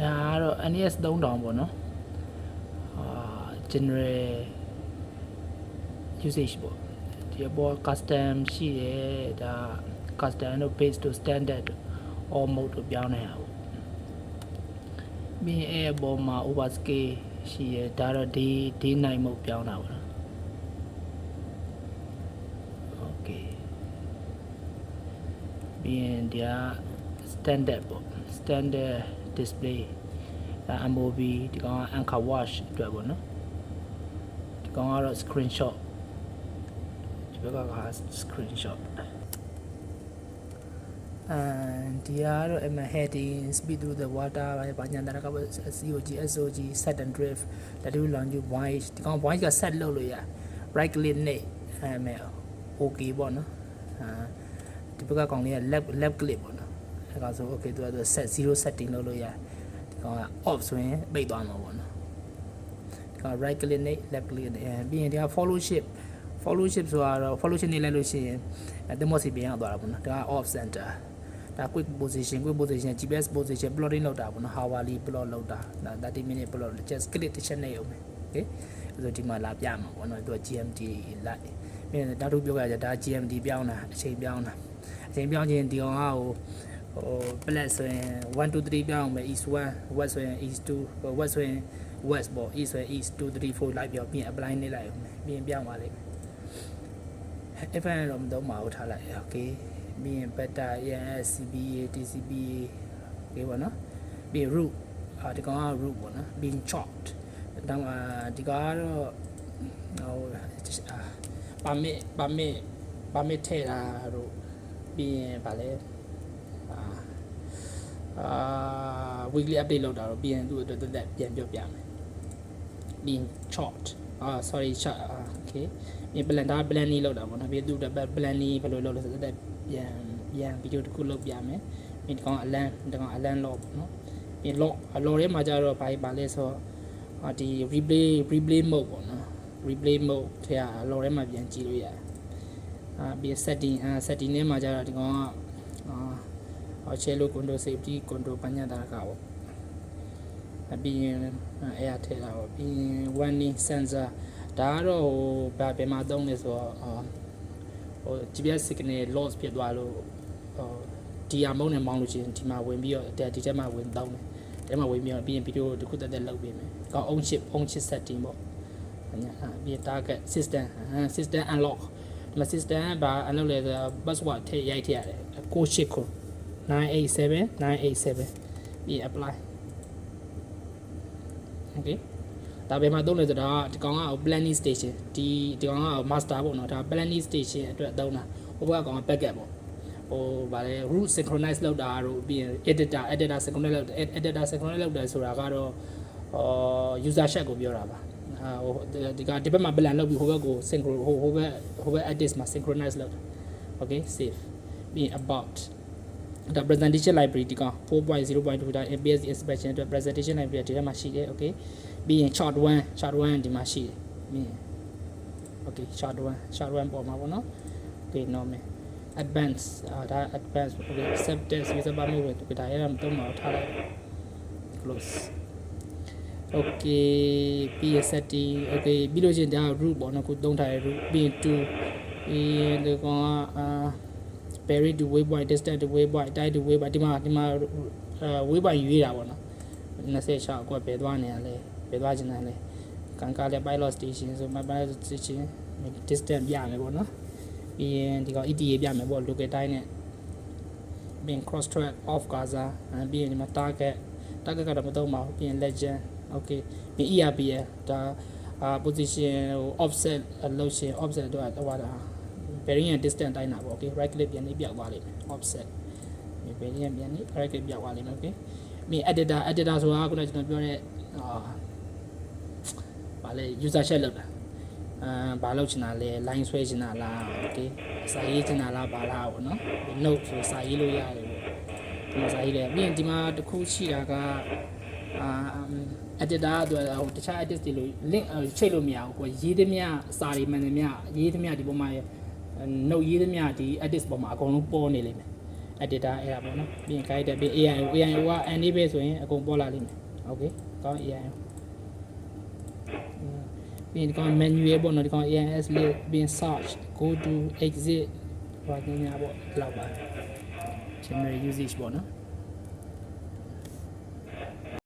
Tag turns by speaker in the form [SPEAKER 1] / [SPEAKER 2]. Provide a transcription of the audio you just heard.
[SPEAKER 1] ဒါကတော့ NES 3000ပေါ့နော်general usage ပေါ့ဒီအပေါ် custom ရှိတယ်ဒါ custom တို့ base တို့ standard တို့ all mode တို့ပြောင်းနေတာပေါ့ပြီးရင်အပေါ်မှာ overscale ရှိတယ်ဒါတော့ day night mode ပြောင်းတာပေါ့နော် okay ပြီးရင်ဒီက standard ပေါ့ standard display ဒါ MOV ဒီကောင်က anchor watch အတွက်ပေါ့နော်ဒီကောင်ကတော့ screenshot ဒီဘက်က screenshot ဒီကတော့ heading speed through the water ဘာညာတာက COG SOG set and drift ဒါတို့ launch voice ဒီကောင် voice က set လုပ်လို့ရ right click နဲ့မဲ့ okay ပေါ့နော်ဒီဘက်ကကောင်လေးက left click ပေါ့နော်အဲကောင်ဆို okay သူက set 0 setting လုပ်လို့ရဒီကောင်က off ဆိုရင်ပိတ်သွားမှာပေါ့နော်ဒီကောင် right click နဲ့ left click နဲ့ပြီးရင်ဒီက followship ဆိုတာတော့ followship နေလိုက်လို့ရှိရင်တင်မော့စီပြန်ရောက်သွားတာပေါ့နော်ဒါက off center ဒါ quick position GPS position plotting လောက်တာပေါ့နော် hourly plot လောက်တာဒါ 30 minute plot just click တစ်ချက်နဲ့ရုံပဲ okay ဆိုဒီမှာလာပြမှာပေါ့နော်သူက GMT လိုက်ပြီးရင်နောက်တစ်ပြောရကြဒါ GMT ပြောင်းတာအချိန်ပြောင်းခြင်းဒီကောင်ကဟို plus ဆိုရင်1 2 3ပြောင်းမယ် east 1 west ဆိုရင် east 2 west ဆိုရင် west ပေါ့ east ဆိုရင် east 2 3 4လိုက်ပြောပြီးရင် apply နေလိုက်ရုံပဲပြီးရင်ပြောင်းပါလိမ့်မယ် FN တော့မသုံးပါဘူးထားလိုက် okay ပြီးရင် beta ENS CBA TCBA okay ပေါ့နော်ပြီးရင် root ဒီကောင်က root ပေါ့နော်ပြီးရင် chart ဒါမှဒီကောင်ကတော့ဟိုpermit ထည့်တာတို့ပြီးရင်ဗာလဲweekly update လုပ်တာတော့ပြီးရင်သူ့အတွက်တက်ပြန်ပြောပြမယ်ပြီးရင် chart sorry chart okay ပြီး planning လောက်တာပေါ့နော်ပြီးသူ့အတွက် planning ဘယ်လိုလုပ်လဲဆိုတော့ပြန်ဗီဒီယိုတစ်ခုလုပ်ပြမယ်ပြီးဒီကောင် alarm log ပေါ့နော်ပြီး log ထဲမှာကျတော့ဘာလဲဆိုတော့ဒီ replay mode ပေါ့နော် replay mode ထဲက log ထဲမှာပြန်ကြည့်လို့ရတယ်ပြီး setting ထဲမှာကျတော့ဒီကောင်ကchelo control safety control ပညာတာကပေါ့ပြီးရင်အဲ့အထည့်တာပေါ့ပြီးရင် warning sensor ဒါကတော့ဟိုဘယ်မှာသုံးလဲဆိုတော့ဟို GPS signal loss ဖြစ်သွားလို့ဒီအမောင်းနဲ့မောင်းလို့ရှိရင်ဒီမှာဝင်ပြီးတော့ဒီထဲမှာဝင်တောင်းတယ်ဒီထဲမှာဝင်ပြီးတော့ပြီးရင်ဗီဒီယိုတစ်ခုတက်လုပ်ပေးမယ်ကောင်း on chip setting ပေါ့ပြီး target system unlock ဒီမှာ system ကဘာ unlock လဲဆိုတော့ password ထည့်ရိုက်ထည့်ရတယ်98ခု987ပြီး apply okay ဒါပေမဲ့သုံးလို့ဆိုတော့ဒီကောင်က planning station ဒီကောင်က master ပေါ့နော်ဒါ planning station အတွက်သုံးတာဟိုဘက်ကောင်က backup ပေါ့ဟိုဗာလဲ root synchronize လုပ်တာတို့ပြီးရင် editor synchronize လုပ်တယ် editor synchronize လုပ်တယ်ဆိုတာကတော့user chat ကိုပြောတာပါဟိုဒီဘက်မှာ plan လုပ်ပြီးဟိုဘက်ကို synchro ဟိုဘက် edit မှာ synchronize လုပ်တယ် okay save ပြီး about the presentation library ဒီကောင် 4.0.2 ဒါ APS inspection အတွက် presentation library ဒီထဲမှာရှိတယ် okay ပြီးရင် chart 1ဒီမှာရှိတယ်ပြီးရင် okay chart 1ပေါ်မှာပေါ့နော် okay normal advance ဒါ advance okay accept test user permit ဒါရမ်းတော့မှာထားလိုက် close okay ပြီးရ setting okay ပြီးလို့ချင်းဒါ root ပေါ့နော်ခုသုံးထားတဲ့ root ပြီးရင် 2ပြီးရင်ဒီကောင်ကberry to waypoint distance to waypoint tie to waypoint ဒီမှာwaypoint ရွေးတာပေါ့နော်26ကိုဘယ်သွားနေရလဲဘယ်သွားချင်တယ်လဲကန်ကားလဲ pilot station ဆို pilot station distance ပြမယ်ပေါ့နော်ပြီးရင်ဒီကောင် ETA ပြမယ်ပေါ့ local time နဲ့ပြီးရင် cross track off gaza ပြီးရင်ဒီမှာ target ကတော့မသုံးပါဘူးပြီးရင် legend okay ပြီး ERPL ဒါ position offset လို့ရှင် offset တော့ဟိုတာvariant distance တိုင်းတာပေါ့ okay right click ပြန်ပြီးပြောက်သွားလိမ့်မယ် offset variant ပြန်ပြီး right click ပြောက်သွားလိမ့်မယ် okay ပြီး editor ဆိုတာကခုနကကျွန်တော်ပြောတဲ့ဗာလေ user chat လောက်တာဘာလောက်ချင်တာလဲ line ဆွဲချင်တာလား okay စာရေးချင်တာလားဘာလားပေါ့နော် note ဆိုစာရေးလို့ရတယ်ပေါ့ဒီမှာစာရေးလိုက်ပြီးရင်ဒီမှာတစ်ခုရှိတာကeditor အတွက်ဟိုတခြား edit တွေလို့ link ချိတ်လို့မရဘူးကိုရေးသမျှစာတွေမှန်သမျှရေးသမျှဒီပေါ်မှာnote ရေးသမျှဒီ edit ပေါ်မှာအကုန်လုံးပေါ်နေလိမ့်မယ် editor အဲ့ဒါပေါ့နော်ပြီးရင် guide တဲ့ပြီး AIO က enable ဆိုရင်အကုန်ပေါ်လာလိမ့်မယ် okay ကောင်း AIO ပြီးရင်ဒီကောင် manual ပေါ့နော်ဒီကောင် AIS လေးပြီးရင် search go to exit ဘာညာပေါ့လောက်ပါ general usage ပေါ့နော်